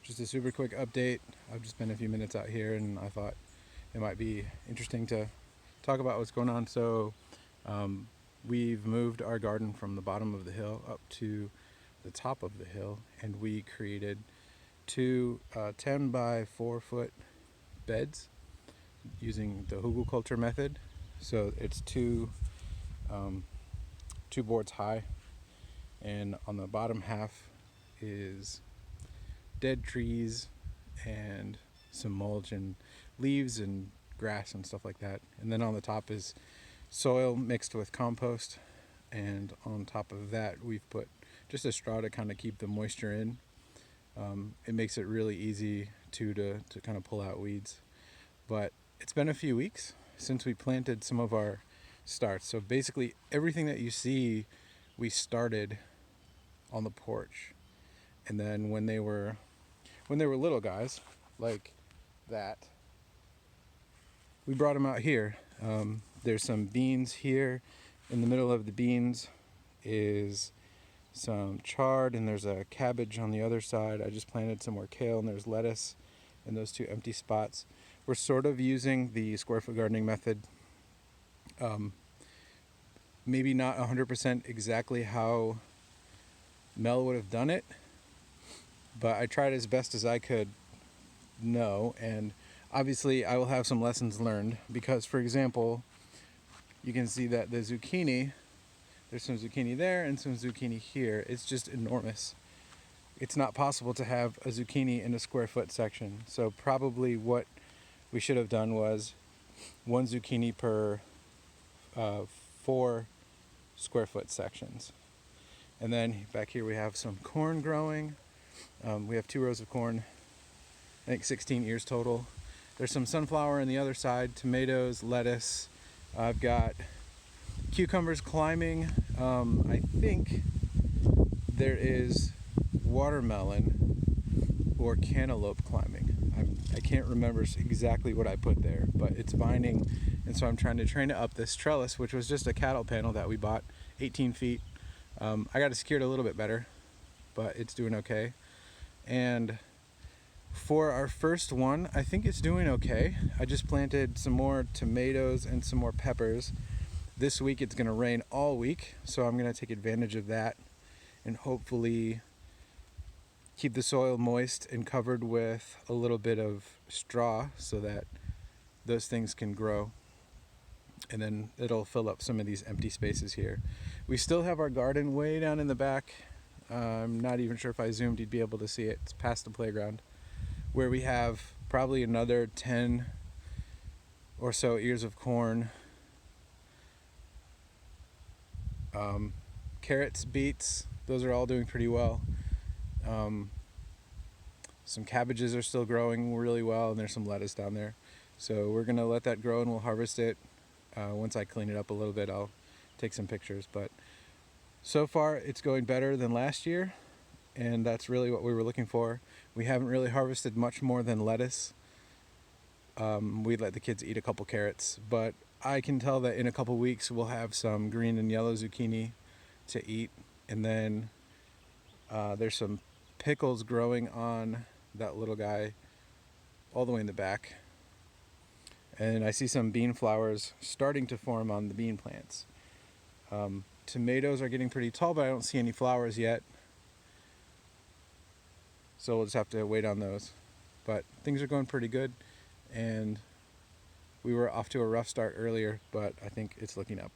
Just a super quick update. I've just spent a few minutes out here and I thought it might be interesting to talk about what's going on. So we've moved our garden from the bottom of the hill up to the top of the hill, and we created two 10 by 4 foot beds using the hugelkultur method. So it's two boards high, and on the bottom half is dead trees and some mulch and leaves and grass and stuff like that. And then on the top is soil mixed with compost, and on top of that we've put just a straw to kind of keep the moisture in. It makes it really easy to kind of pull out weeds. But it's been a few weeks since we planted some of our starts. So basically everything that you see we started on the porch, and then when they were little guys like that, we brought them out here. There's some beans here. In the middle of the beans is some chard, and there's a cabbage on the other side. I just planted some more kale, and there's lettuce in those two empty spots. We're sort of using the square foot gardening method. Maybe not 100% exactly how Mel would have done it, but I tried as best as I could know, and obviously I will have some lessons learned because, for example, you can see that the zucchini, there's some zucchini there and some zucchini here. It's just enormous. It's not possible to have a zucchini in a square foot section. So probably what we should have done was one zucchini per 4 square foot sections. And then back here we have some corn growing. We have 2 rows of corn, I think 16 ears total. There's some sunflower on the other side, tomatoes, lettuce. I've got cucumbers climbing. I think there is watermelon or cantaloupe climbing. I can't remember exactly what I put there, but it's vining, and so I'm trying to train it up. This trellis, which was just a cattle panel that we bought, 18 feet. I got to secure it a little bit better, but it's doing okay. And for our first one, I think it's doing okay. I just planted some more tomatoes and some more peppers. This week it's going to rain all week, so I'm going to take advantage of that and hopefully keep the soil moist and covered with a little bit of straw so that those things can grow. And then it'll fill up some of these empty spaces here. We still have our garden way down in the back. I'm not even sure if I zoomed you'd be able to see it. It's past the playground, where we have probably another 10 or so ears of corn, carrots, beets, those are all doing pretty well. Some cabbages are still growing really well, and there's some lettuce down there. So we're gonna let that grow and we'll harvest it. Once I clean it up a little bit, I'll take some pictures. But so far it's going better than last year, and that's really what we were looking for. We haven't really harvested much more than lettuce. We let the kids eat a couple carrots, but I can tell that in a couple weeks we'll have some green and yellow zucchini to eat. And then there's some pickles growing on that little guy all the way in the back. And I see some bean flowers starting to form on the bean plants. Tomatoes are getting pretty tall, but I don't see any flowers yet. So we'll just have to wait on those. But things are going pretty good, and we were off to a rough start earlier, but I think it's looking up.